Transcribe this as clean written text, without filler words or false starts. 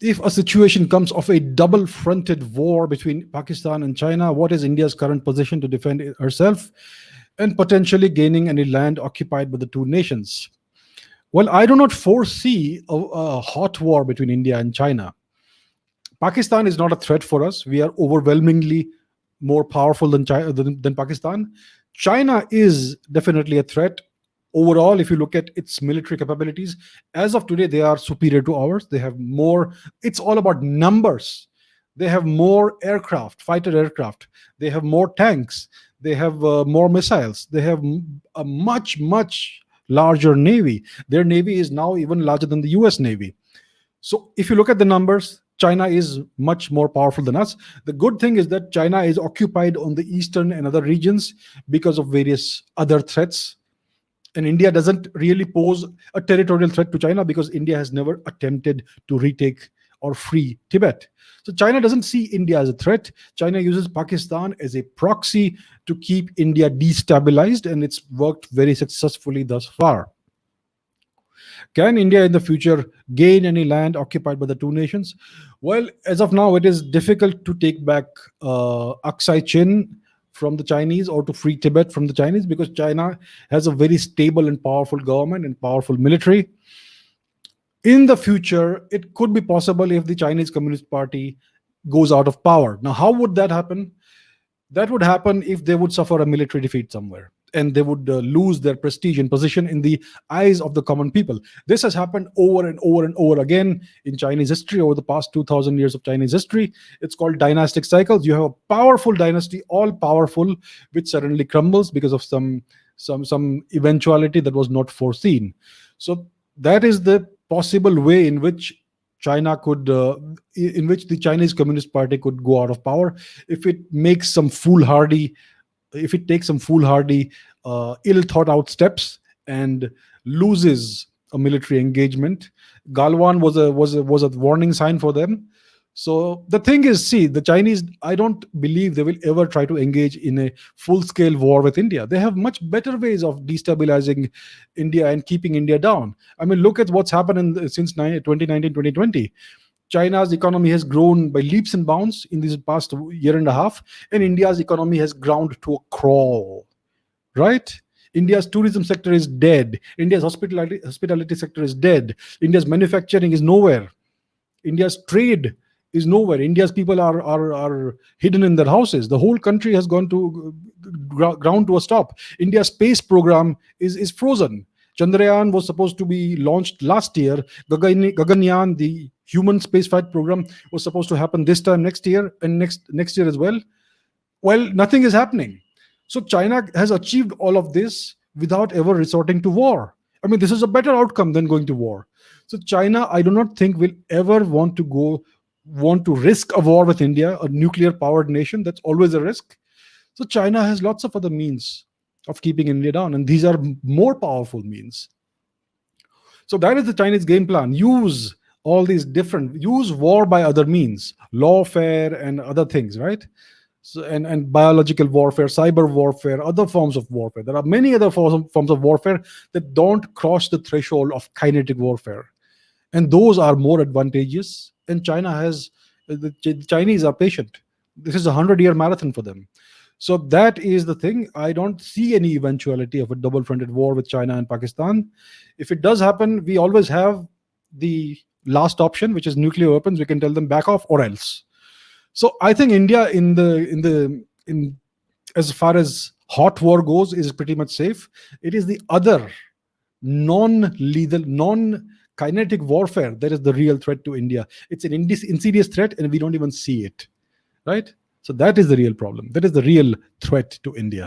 If a situation comes of a double-fronted war between Pakistan and China, what is India's current position to defend herself and potentially gaining any land occupied by the two nations? Well, I do not foresee a hot war between India and China. Pakistan is not a threat for us. We are overwhelmingly more powerful than China, than Pakistan. China is definitely a threat. Overall, if you look at its military capabilities, as of today, they are superior to ours. They have more, it's all about numbers. They have more aircraft, fighter aircraft. They have more tanks. They have more missiles. They have a much, much larger navy. Their navy is now even larger than the US Navy. So if you look at the numbers, China is much more powerful than us. The good thing is that China is occupied on the eastern and other regions because of various other threats. And India doesn't really pose a territorial threat to China because India has never attempted to retake or free Tibet. So China doesn't see India as a threat. China uses Pakistan as a proxy to keep India destabilized, and it's worked very successfully thus far. Can India in the future gain any land occupied by the two nations? Well, as of now, it is difficult to take back Aksai Chin from the Chinese or to free Tibet from the Chinese because China has a very stable and powerful government and powerful military. In the future, it could be possible if the Chinese Communist Party goes out of power. Now, how would that happen? That would happen if they would suffer a military defeat somewhere and they would lose their prestige and position in the eyes of the common people. This has happened over and over and over again in Chinese history over the past 2000 years of Chinese history. It's called dynastic cycles. You have a powerful dynasty, all powerful, which suddenly crumbles because of some eventuality that was not foreseen. So that is the possible way in which China could, in which the Chinese Communist Party could go out of power if it makes some foolhardy, if it takes some foolhardy, ill thought out steps and loses a military engagement. Galwan was a warning sign for them. So the thing is, see, the Chinese, I don't believe they will ever try to engage in a full-scale war with India. They have much better ways of destabilizing India and keeping India down. I mean, look at what's happened since 2019, 2020. China's economy has grown by leaps and bounds in this past year and a half, and India's economy has ground to a crawl, right? India's tourism sector is dead. India's hospitality sector is dead. India's manufacturing is nowhere. India's trade is nowhere. India's people are hidden in their houses. The whole country has gone to ground to a stop. India's space program is frozen. Chandrayaan was supposed to be launched last year. Gaganyaan, the human spaceflight program, was supposed to happen this time next year and next year as well. Well, nothing is happening. So China has achieved all of this without ever resorting to war. I mean, this is a better outcome than going to war. So China, I do not think will ever want to risk a war with India, a nuclear powered nation. That's always a risk. So China has lots of other means of keeping India down, and these are more powerful means. So that is the Chinese game plan. Use all these use war by other means, lawfare and other things, right? So, and biological warfare, cyber warfare, other forms of warfare. There are many other forms of warfare that don't cross the threshold of kinetic warfare. And those are more advantageous. And China has, the Chinese are patient. This is a 100-year marathon for them. So that is the thing. I don't see any eventuality of a double-fronted war with China and Pakistan. If it does happen, we always have the last option, which is nuclear weapons. We can tell them back off or else. So I think India in as far as hot war goes is pretty much safe. It is the other non-lethal, non-kinetic warfare that is the real threat to India. It's an insidious threat, and we don't even see it, right? So that is the real problem. That is the real threat to India.